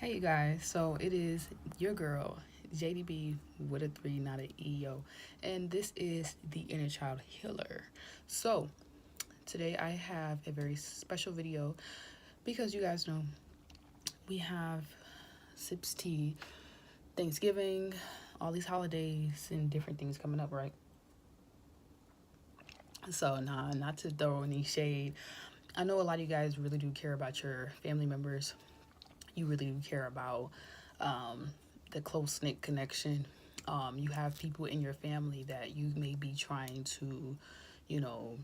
Hey guys, so it is your girl, JDB with a 3, not an EO, and this is the Inner Child Healer. So, today I have a very special video because you guys know we have Sips Tea, Thanksgiving, all these holidays, and different things coming up, right? So, nah, not to throw any shade. I know a lot of you guys really do care about your family members, you really do care about um, the close knit connection. You have people in your family that you may be trying to, you know,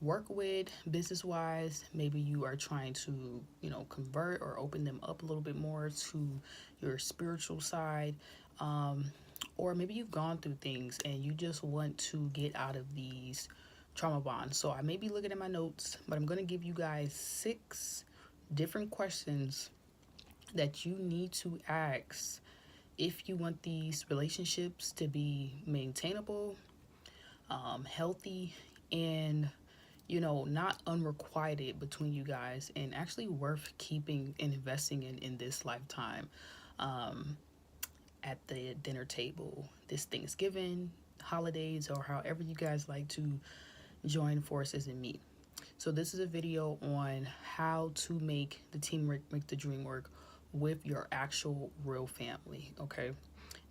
work with business wise. Maybe you are trying to, convert or open them up a little bit more to your spiritual side. Um, or maybe you've gone through things and you just want to get out of these trauma bonds. So I may be looking at my notes, but I'm going to give you guys 6 different questions that you need to ask if you want these relationships to be maintainable, healthy, and not unrequited between you guys, and actually worth keeping and investing in this lifetime. Um, at the dinner table, this Thanksgiving, holidays, or however you guys like to join forces and meet. So this is a video on how to make the teamwork, make the dream work with your actual real family, okay?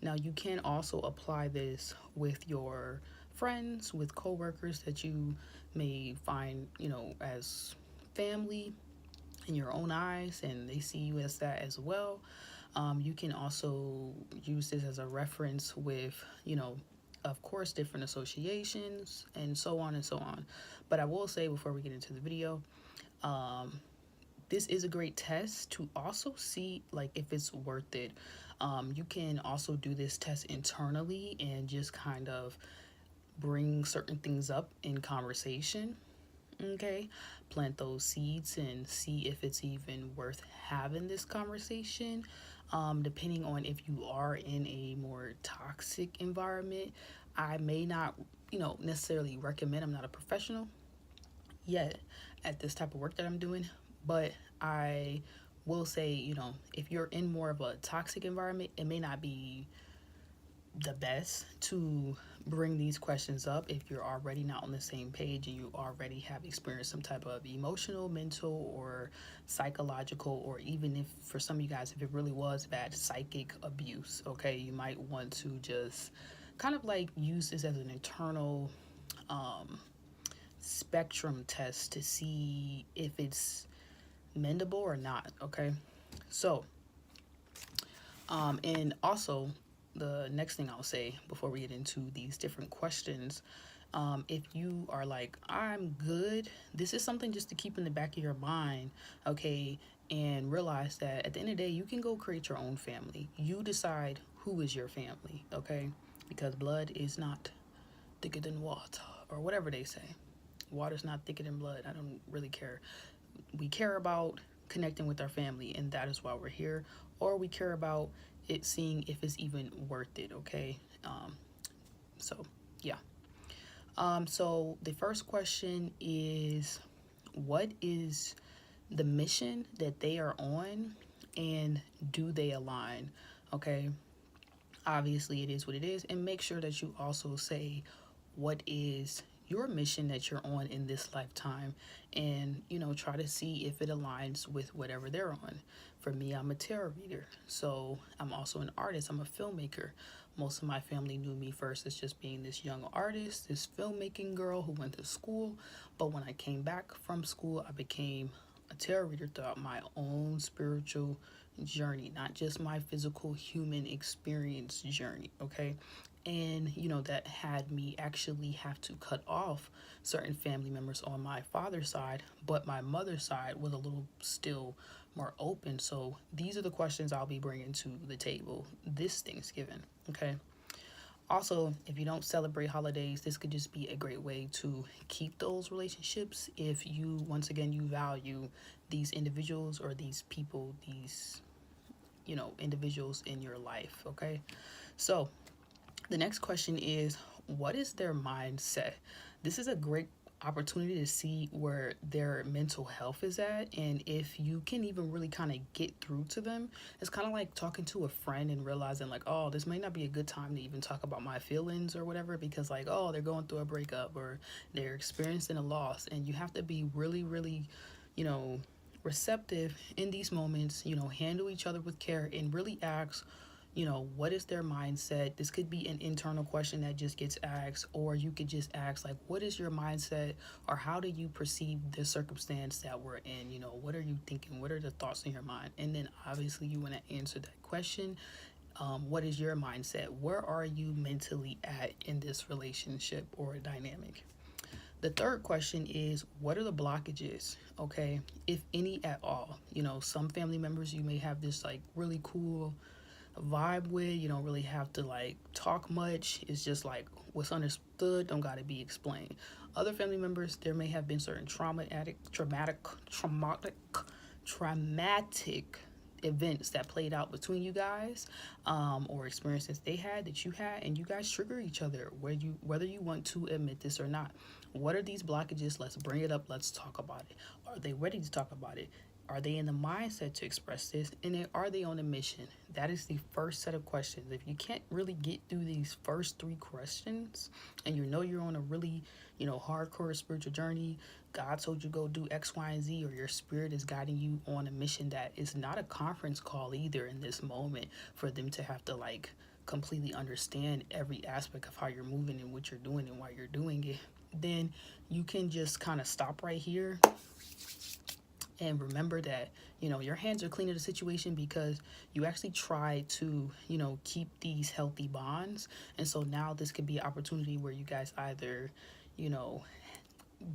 Now you can also apply this with your friends, with coworkers that you may find, as family in your own eyes and they see you as that as well. You can also use this as a reference with, of course, different associations and so on and so on. But I will say before we get into the video, um, this is a great test to also see like if it's worth it. You can also do this test internally and just kind of bring certain things up in conversation. Okay, plant those seeds and see if it's even worth having this conversation. Depending on if you are in a more toxic environment, I may not, necessarily recommend. I'm not a professional yet at this type of work that I'm doing, but I will say, if you're in more of a toxic environment, it may not be the best to bring these questions up if you're already not on the same page and you already have experienced some type of emotional, mental, or psychological, or even if for some of you guys, if it really was bad, psychic abuse. Okay, you might want to just kind of like use this as an internal spectrum test to see if it's mendable or not. Okay, so and also the next thing I'll say before we get into these different questions, if you are like, I'm good, this is something just to keep in the back of your mind, okay? And realize that at the end of the day, you can go create your own family. You decide who is your family, okay? Because blood is not thicker than water, or whatever they say. Water's not thicker than blood. I don't really care. We care about connecting with our family, and that is why we're here. Or we care about it, seeing if it's even worth it, okay? So, yeah. So the first question is, what is the mission that they are on, and do they align? Okay. Obviously, it is what it is, and make sure that you also say what is your mission that you're on in this lifetime, and try to see if it aligns with whatever they're on. For me, I'm a tarot reader, so I'm also an artist. I'm a filmmaker. Most of my family knew me first as just being this young artist, this filmmaking girl who went to school, but when I came back from school, I became a tarot reader throughout my own spiritual journey, not just my physical human experience journey, okay? And that had me actually have to cut off certain family members on my father's side, but my mother's side was a little still more open. So these are the questions I'll be bringing to the table this Thanksgiving, okay? Also, if you don't celebrate holidays, this could just be a great way to keep those relationships if you, once again, you value these individuals or these people, these individuals in your life, okay? So the next question is, what is their mindset? This is a great opportunity to see where their mental health is at, and if you can even really kind of get through to them. It's kind of like talking to a friend and realizing like, oh, this may not be a good time to even talk about my feelings or whatever, because like, oh, they're going through a breakup or they're experiencing a loss, and you have to be really really, you know, receptive in these moments, you know, handle each other with care and really ask, you know, what is their mindset. This could be an internal question that just gets asked, or you could just ask like, what is your mindset, or how do you perceive the circumstance that we're in, you know, what are you thinking, what are the thoughts in your mind? And then obviously you want to answer that question. What is your mindset? Where are you mentally at in this relationship or dynamic? The third question is, what are the blockages? Okay, if any at all. You know, some family members you may have this like really cool vibe with. You don't really have to like talk much. It's just like what's understood don't gotta be explained. Other family members, there may have been certain traumatic events that played out between you guys, or experiences they had that you had, and you guys trigger each other, whether you want to admit this or not. What are these blockages? Let's bring it up. Let's talk about it. Are they ready to talk about it? Are they in the mindset to express this? And then are they on a mission? That is the first set of questions. If you can't really get through these first three questions, and you know you're on a really, you know, hardcore spiritual journey, God told you go do X, Y, and Z, or your spirit is guiding you on a mission that is not a conference call either in this moment for them to have to like completely understand every aspect of how you're moving and what you're doing and why you're doing it, then you can just kind of stop right here and remember that, you know, your hands are clean of the situation because you actually try to, you know, keep these healthy bonds. And so now this could be an opportunity where you guys either, you know,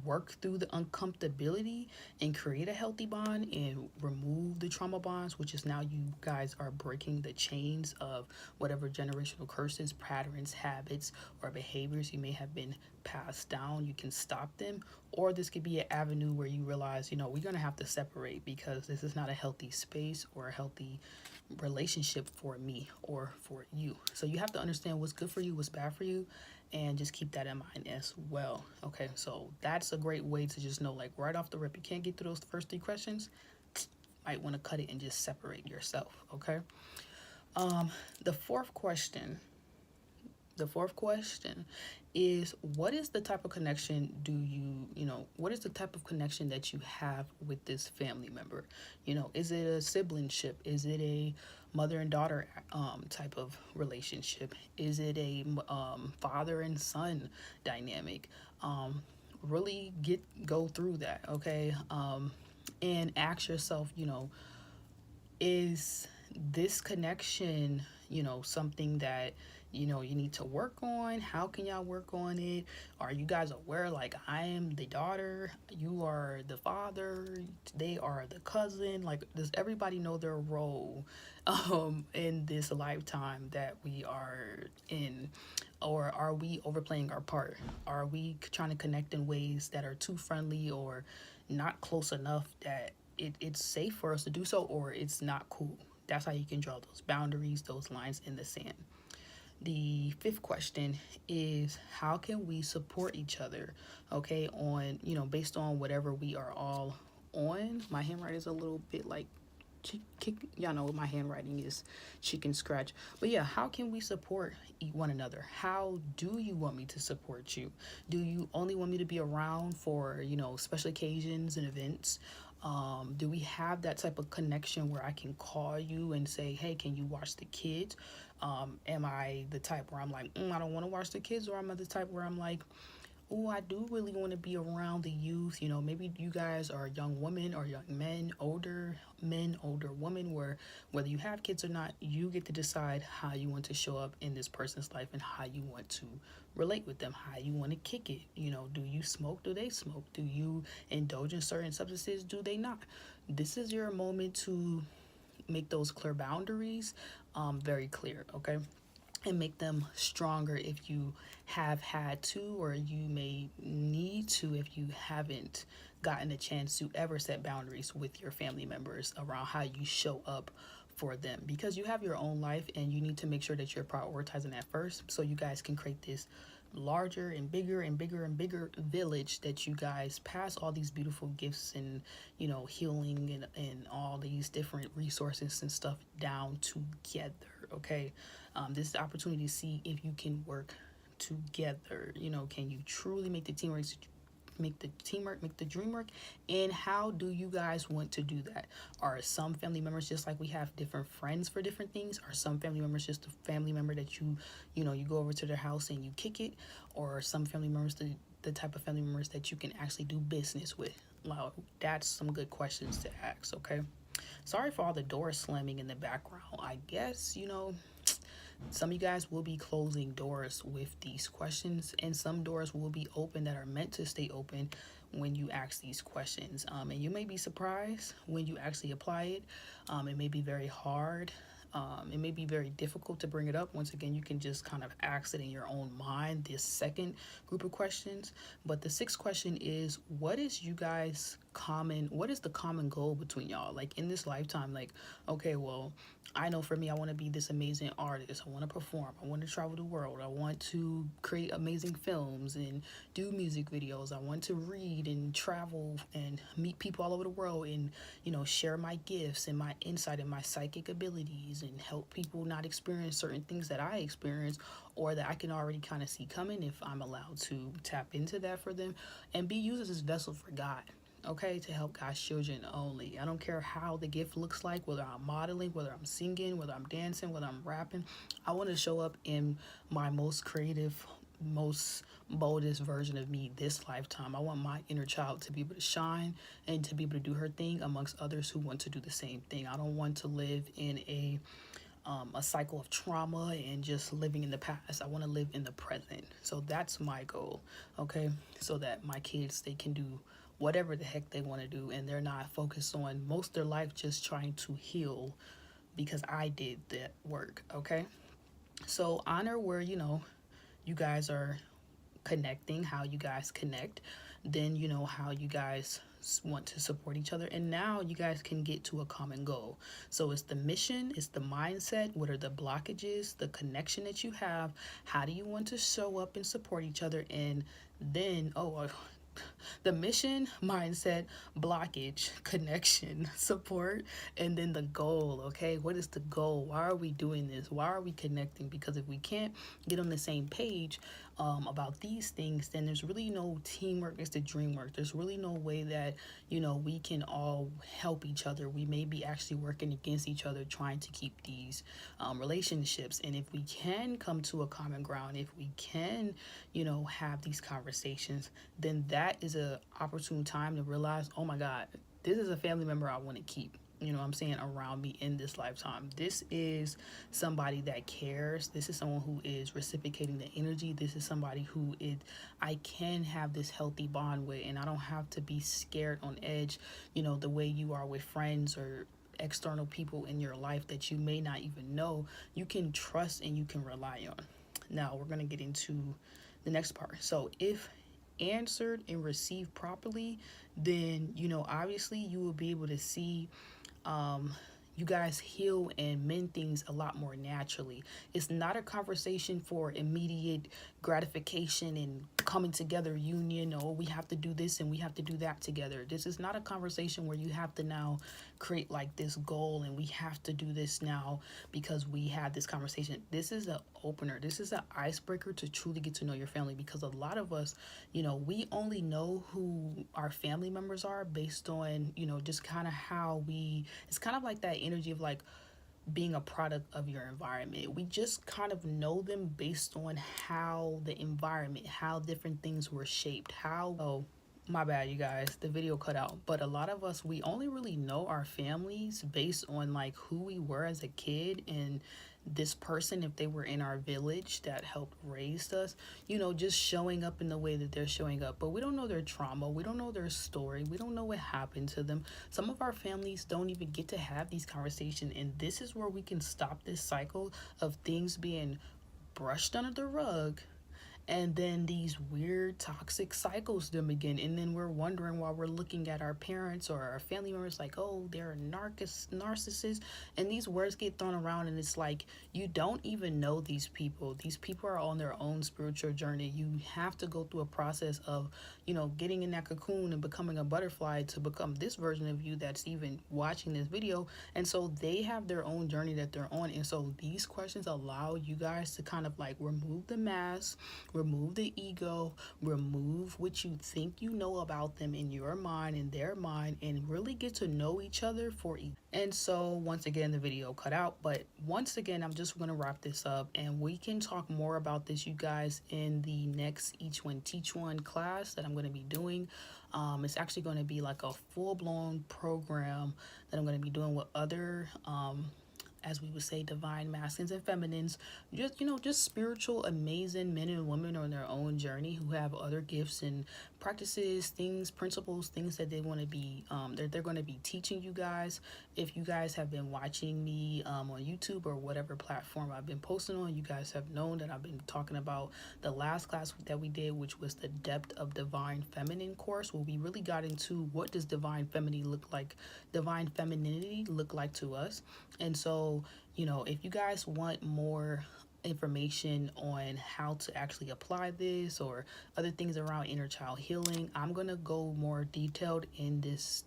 work through the uncomfortability and create a healthy bond and remove the trauma bonds, which is now you guys are breaking the chains of whatever generational curses, patterns, habits, or behaviors you may have been passed down. You can stop them. Or this could be an avenue where you realize, you know, we're going to have to separate because this is not a healthy space or a healthy relationship for me or for you. So you have to understand what's good for you, what's bad for you, and just keep that in mind as well. Okay, so that's a great way to just know, like, right off the rip, you can't get through those first three questions, might want to cut it and just separate yourself. Okay. The fourth question is, what is the type of connection what is the type of connection that you have with this family member? You know, is it a siblingship? Is it a mother and daughter type of relationship? Is it a father and son dynamic? Really go through that, okay? And ask yourself, you know, is this connection, you know, something that, you know, you need to work on? How can y'all work on it? Are you guys aware, like, I am the daughter, you are the father, they are the cousin? Like, does everybody know their role in this lifetime that we are in? Or are we overplaying our part? Are we trying to connect in ways that are too friendly or not close enough that it's safe for us to do so, or it's not cool? That's how you can draw those boundaries, those lines in the sand. The fifth question is, how can we support each other? Okay, on, you know, based on whatever we are all on. My handwriting is a little bit like y'all know my handwriting is chicken scratch. But yeah, how can we support one another? How do you want me to support you? Do you only want me to be around for, you know, special occasions and events? Do we have that type of connection where I can call you and say, hey, can you watch the kids? Am I the type where I'm like, I don't want to watch the kids? Or am I the type where I'm like, oh, I do really want to be around the youth? You know, maybe you guys are young women or young men, older women, where whether you have kids or not, you get to decide how you want to show up in this person's life and how you want to relate with them, how you want to kick it. You know, do you smoke? Do they smoke? Do you indulge in certain substances? Do they not? This is your moment to make those clear boundaries very clear, okay? And make them stronger if you have had to, or you may need to if you haven't gotten a chance to ever set boundaries with your family members around how you show up for them, because you have your own life and you need to make sure that you're prioritizing that first so you guys can create this larger and bigger and bigger and bigger village that you guys pass all these beautiful gifts and, you know, healing and all these different resources and stuff down together. Okay. This is the opportunity to see if you can work together. You know, can you truly make the teamwork, make the dream work? And how do you guys want to do that? Are some family members just like we have different friends for different things? Are some family members just a family member that you know, you go over to their house and you kick it? Or are some family members the type of family members that you can actually do business with? Well, that's some good questions to ask. Okay, sorry for all the doors slamming in the background. I guess, you know, some of you guys will be closing doors with these questions, and some doors will be open that are meant to stay open when you ask these questions. And you may be surprised when you actually apply it. It may be very hard. It may be very difficult to bring it up. Once again, you can just kind of ask it in your own mind, this second group of questions. But the sixth question is, what is the common goal between y'all? Like in this lifetime, like, okay, well, I know for me, I want to be this amazing artist. I want to perform. I want to travel the world. I want to create amazing films and do music videos. I want to read and travel and meet people all over the world and, you know, share my gifts and my insight and my psychic abilities and help people not experience certain things that I experience or that I can already kind of see coming if I'm allowed to tap into that for them and be used as this vessel for God. Okay, to help God's children only. I don't care how the gift looks like, whether I'm modeling, whether I'm singing, whether I'm dancing, whether I'm rapping. I want to show up in my most creative, most boldest version of me this lifetime. I want my inner child to be able to shine and to be able to do her thing amongst others who want to do the same thing. I don't want to live in a cycle of trauma and just living in the past. I want to live in the present. So that's my goal, okay? So that my kids, they can do whatever the heck they want to do and they're not focused on most of their life just trying to heal because I did that work, okay? So honor where, you know, you guys are connecting, how you guys connect, then you know how you guys want to support each other, and now you guys can get to a common goal. So it's the mission, it's the mindset, what are the blockages, the connection that you have, how do you want to show up and support each other, and then the mission, mindset, blockage, connection, support, and then the goal. Okay, what is the goal? Why are we doing this? Why are we connecting? Because if we can't get on the same page about these things, then there's really no teamwork. It's the dream work. There's really no way that, you know, we can all help each other. We may be actually working against each other trying to keep these relationships. And if we can come to a common ground, if we can, you know, have these conversations, then that is a opportune time to realize, oh my God, this is a family member I want to keep, you know what I'm saying, around me in this lifetime. This is somebody that cares. This is someone who is reciprocating the energy. This is somebody who I can have this healthy bond with, and I don't have to be scared on edge, you know, the way you are with friends or external people in your life that you may not even know. You can trust and you can rely on. Now we're going to get into the next part. So if answered and received properly, then, you know, obviously you will be able to see you guys heal and mend things a lot more naturally. It's not a conversation for immediate gratification and coming together union, or we have to do this and we have to do that together. This is not a conversation where you have to now create like this goal and we have to do this now because we had this conversation. This is an opener. This is an icebreaker to truly get to know your family, because a lot of us, you know, we only know who our family members are based on, you know, just kind of how it's kind of like that energy of like being a product of your environment. We just kind of know them based on how the environment, how different things were shaped, oh, my bad, you guys, the video cut out. But a lot of us, we only really know our families based on like who we were as a kid and this person, if they were in our village that helped raise us, you know, just showing up in the way that they're showing up. But we don't know their trauma. We don't know their story. We don't know what happened to them. Some of our families don't even get to have these conversations. And this is where we can stop this cycle of things being brushed under the rug And then these weird toxic cycles then begin, and then we're wondering while we're looking at our parents or our family members like, oh, they're a narcissist, and these words get thrown around, and it's like you don't even know these people. These people are on their own spiritual journey. You have to go through a process of, getting in that cocoon and becoming a butterfly to become this version of you that's even watching this video. And so they have their own journey that they're on, and so these questions allow you guys to kind of like remove the mask, remove the ego, remove what you think you know about them in your mind and their mind, and really get to know each other for each. And so once again, the video cut out, but once again, I'm just going to wrap this up, and we can talk more about this, you guys, in the next Each One Teach One class that I'm going to be doing. It's actually going to be like a full-blown program that I'm going to be doing with other as we would say, divine masculines and feminines, just spiritual, amazing men and women on their own journey who have other gifts and practices, things, principles, things that they want to be, they're going to be teaching you guys. If you guys have been watching me on YouTube or whatever platform I've been posting on, you guys have known that I've been talking about the last class that we did, which was the Depth of Divine Feminine course, where we really got into what does divine femininity look like to us. And so, if you guys want more information on how to actually apply this or other things around inner child healing, I'm going to go more detailed in this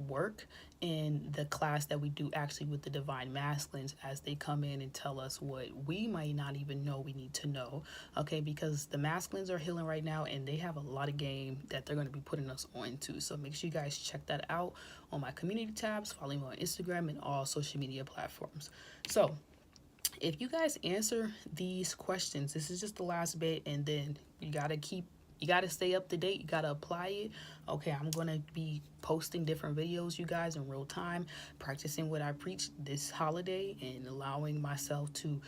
work in the class that we do actually with the divine masculines, as they come in and tell us what we might not even know we need to know. Okay, because the masculines are healing right now, and they have a lot of game that they're going to be putting us on to. So make sure you guys check that out on my community tabs, follow me on Instagram and all social media platforms. So if you guys answer these questions, this is just the last bit, and then you gotta stay up to date. You gotta apply it. Okay, I'm gonna be posting different videos, you guys, in real time, practicing what I preach this holiday, and allowing myself to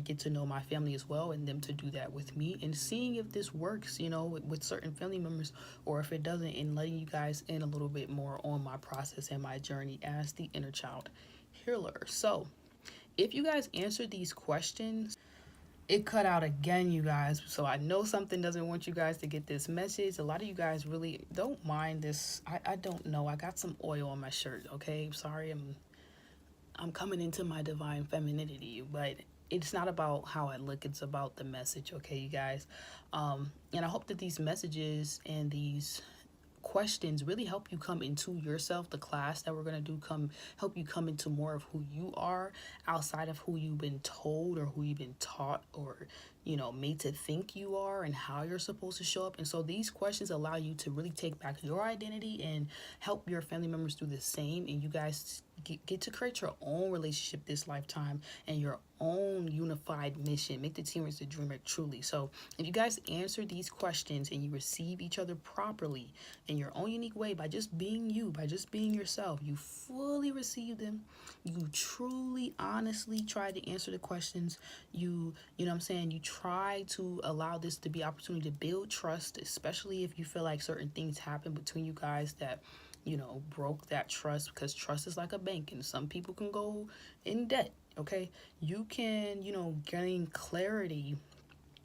get to know my family as well, and them to do that with me, and seeing if this works, with certain family members, or if it doesn't, and letting you guys in a little bit more on my process and my journey as the inner child healer. So if you guys answer these questions, it cut out again, you guys. So I know something doesn't want you guys to get this message. A lot of you guys really don't mind this. I don't know. I got some oil on my shirt, okay? Sorry, I'm coming into my divine femininity, but it's not about how I look, it's about the message, okay, you guys? And I hope that these messages and these questions really help you come into yourself. The class that we're going to do help you come into more of who you are outside of who you've been told or who you've been taught or made to think you are, and how you're supposed to show up. And so these questions allow you to really take back your identity and help your family members do the same, and you guys get to create your own relationship this lifetime and your own unified mission. Make the teammates the dreamer truly. So if you guys answer these questions and you receive each other properly in your own unique way, by just being you, by just being yourself, you fully receive them. You truly, honestly try to answer the questions. You know what I'm saying? You try to allow this to be opportunity to build trust, especially if you feel like certain things happen between you guys that broke that trust, because trust is like a bank and some people can go in debt. Okay, you can gain clarity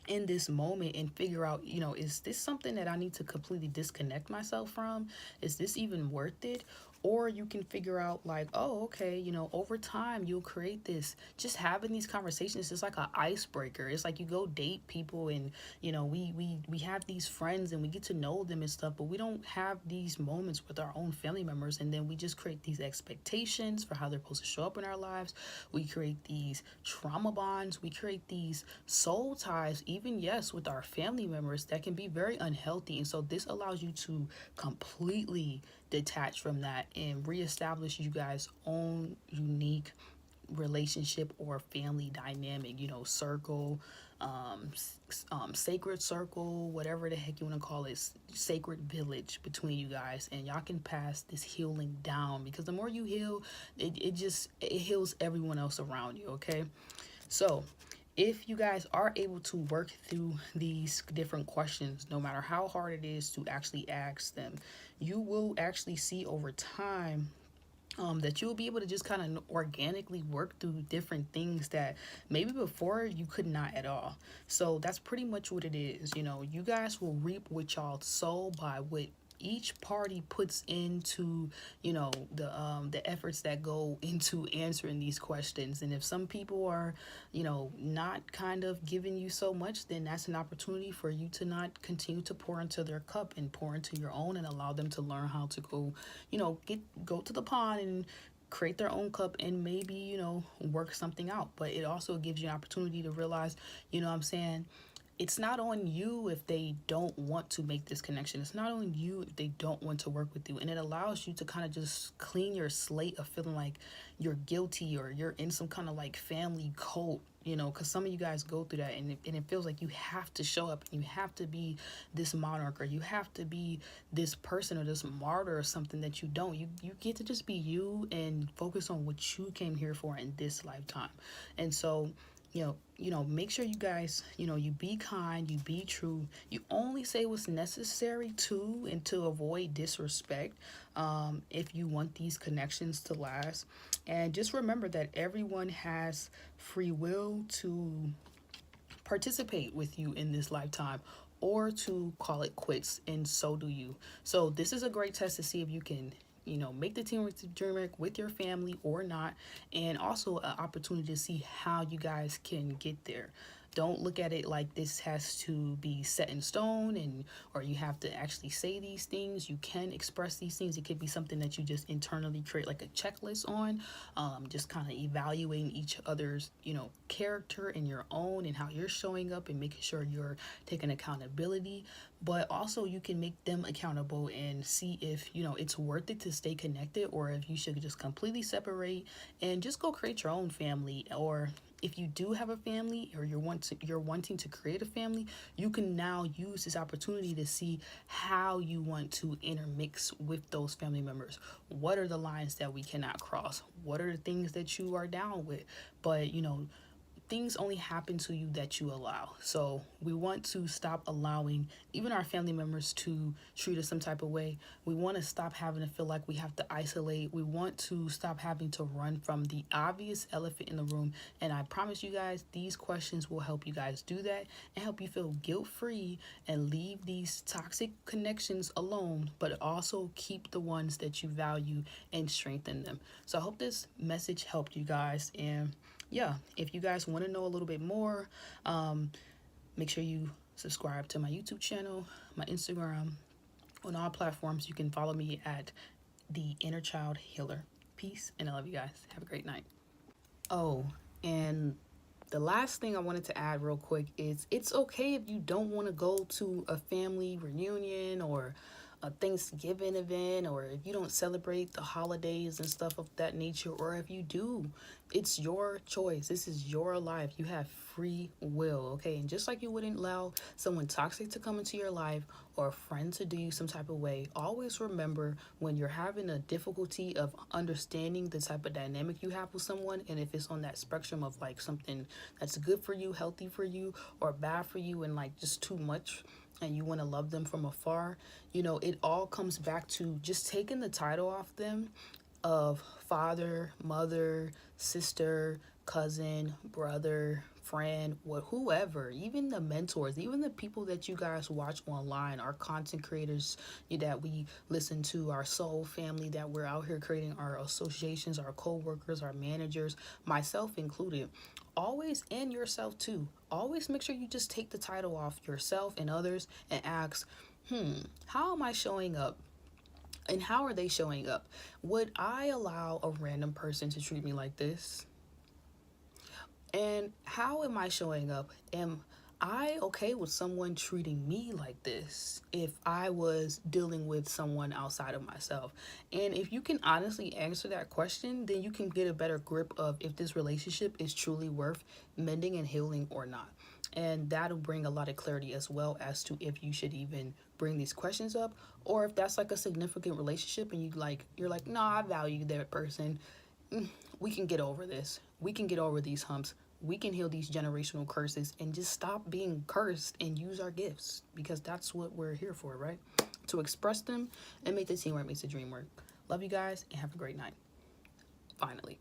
in this moment and figure out, is this something that I need to completely disconnect myself from? Is this even worth it? Or you can figure out like, oh, okay, over time you'll create this. Just having these conversations is like an icebreaker. It's like you go date people, and we have these friends and we get to know them and stuff, but we don't have these moments with our own family members, and then we just create these expectations for how they're supposed to show up in our lives. We create these trauma bonds. We create these soul ties, even yes, with our family members, that can be very unhealthy. And so this allows you to completely detach from that and reestablish you guys' own unique relationship or family dynamic, circle, sacred circle, whatever the heck you want to call it, sacred village between you guys, and y'all can pass this healing down, because the more you heal, it heals everyone else around you. Okay, so if you guys are able to work through these different questions, no matter how hard it is to actually ask them, you will actually see over time that you'll be able to just kind of organically work through different things that maybe before you could not at all. So that's pretty much what it is. You know, you guys will reap what y'all sow by what each party puts into, you know, the efforts that go into answering these questions. And if some people are, you know, not kind of giving you so much, then that's an opportunity for you to not continue to pour into their cup and pour into your own, and allow them to learn how to go, you know, go to the pond and create their own cup and maybe, you know, work something out. But it also gives you an opportunity to realize, you know what I'm saying, it's not on you if they don't want to make this connection. It's not on you if they don't want to work with you. And it allows you to kind of just clean your slate of feeling like you're guilty or you're in some kind of like family cult, you know, because some of you guys go through that, and it feels like you have to show up and you have to be this monarch, or you have to be this person or this martyr or something that you don't. You get to just be you and focus on what you came here for in this lifetime. And so, make sure you guys, you be kind, you be true, you only say what's necessary to and to avoid disrespect, if you want these connections to last. And just remember that everyone has free will to participate with you in this lifetime or to call it quits, and so do you. So this is a great test to see if you can, make the teamwork to DreamWork with your family or not, and also an opportunity to see how you guys can get there. Don't look at it like this has to be set in stone, and or you have to actually say these things. You can express these things. It could be something that you just internally create like a checklist on, just kind of evaluating each other's, character and your own, and how you're showing up, and making sure you're taking accountability. But also you can make them accountable and see if, it's worth it to stay connected, or if you should just completely separate and just go create your own family. Or if you do have a family, or you're wanting to create a family, you can now use this opportunity to see how you want to intermix with those family members. What are the lines that we cannot cross? What are the things that you are down with? But things only happen to you that you allow. So we want to stop allowing even our family members to treat us some type of way. We want to stop having to feel like we have to isolate. We want to stop having to run from the obvious elephant in the room. And I promise you guys, these questions will help you guys do that and help you feel guilt-free and leave these toxic connections alone, but also keep the ones that you value and strengthen them. So I hope this message helped you guys. And yeah, if you guys want to know a little bit more, make sure you subscribe to my YouTube channel, my Instagram, on all platforms. You can follow me at The Inner Child Healer. Peace, and I love you guys. Have a great night. Oh, and the last thing I wanted to add real quick is it's okay if you don't want to go to a family reunion or a Thanksgiving event, or if you don't celebrate the holidays and stuff of that nature, or if you do, it's your choice. This is your life. You have free will, okay? And just like you wouldn't allow someone toxic to come into your life or a friend to do you some type of way, always remember when you're having a difficulty of understanding the type of dynamic you have with someone, and if it's on that spectrum of like something that's good for you, healthy for you, or bad for you, and like just too much, and you want to love them from afar, it all comes back to just taking the title off them of father, mother, sister, cousin, brother, friend, whoever, even the mentors, even the people that you guys watch online, our content creators that we listen to, our soul family that we're out here creating, our associations, our co-workers, our managers, myself included. Always, and yourself too, always make sure you just take the title off yourself and others and ask, how am I showing up? And how are they showing up? Would I allow a random person to treat me like this? And how am I showing up? Am I okay with someone treating me like this if I was dealing with someone outside of myself? And if you can honestly answer that question, then you can get a better grip of if this relationship is truly worth mending and healing or not. And that'll bring a lot of clarity as well as to if you should even bring these questions up, or if that's like a significant relationship and you're like, no, I value that person. We can get over this. We can get over these humps. We can heal these generational curses and just stop being cursed and use our gifts, because that's what we're here for, right? To express them and make the teamwork makes the dream work. Love you guys and have a great night. finally.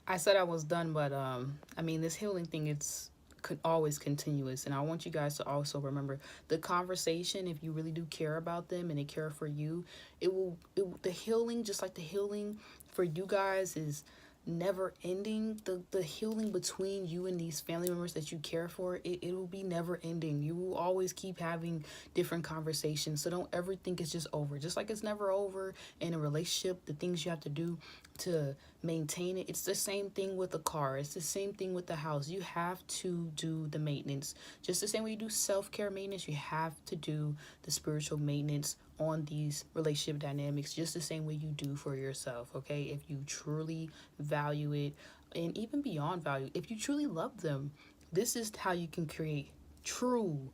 I said I was done, but I mean, this healing thing, it's could always continuous, and I want you guys to also remember the conversation. If you really do care about them and they care for you, the healing, just like the healing for you guys, is never ending. The healing between you and these family members that you care for, it will be never ending. You will always keep having different conversations, so don't ever think it's just over. Just like it's never over in a relationship, the things you have to do to maintain it, it's the same thing with a car, it's the same thing with the house. You have to do the maintenance, just the same way you do self-care maintenance. You have to do the spiritual maintenance on these relationship dynamics, just the same way you do for yourself. Okay, if you truly value it, and even beyond value, if you truly love them, this is how you can create true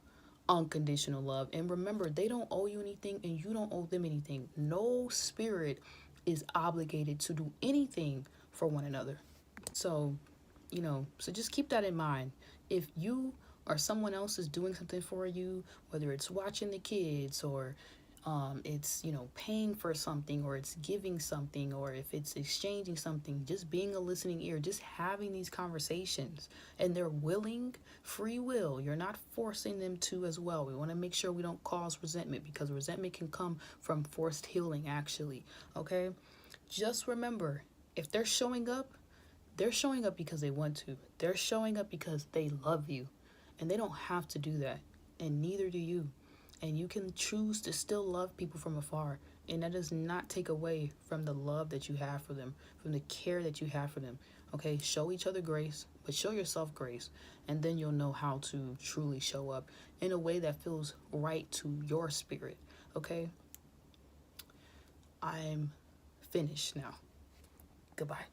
unconditional love. And remember, they don't owe you anything and you don't owe them anything. No spirit is obligated to do anything for one another. So, so just keep that in mind. If you or someone else is doing something for you, whether it's watching the kids, or it's, paying for something, or it's giving something, or if it's exchanging something, just being a listening ear, just having these conversations, and they're willing, free will. You're not forcing them to as well. We want to make sure we don't cause resentment, because resentment can come from forced healing, actually. Okay? Just remember, if they're showing up because they want to. They're showing up because they love you. And they don't have to do that. And neither do you. And you can choose to still love people from afar. And that does not take away from the love that you have for them, from the care that you have for them. Okay? Show each other grace, but show yourself grace. And then you'll know how to truly show up in a way that feels right to your spirit. Okay? I'm finished now. Goodbye.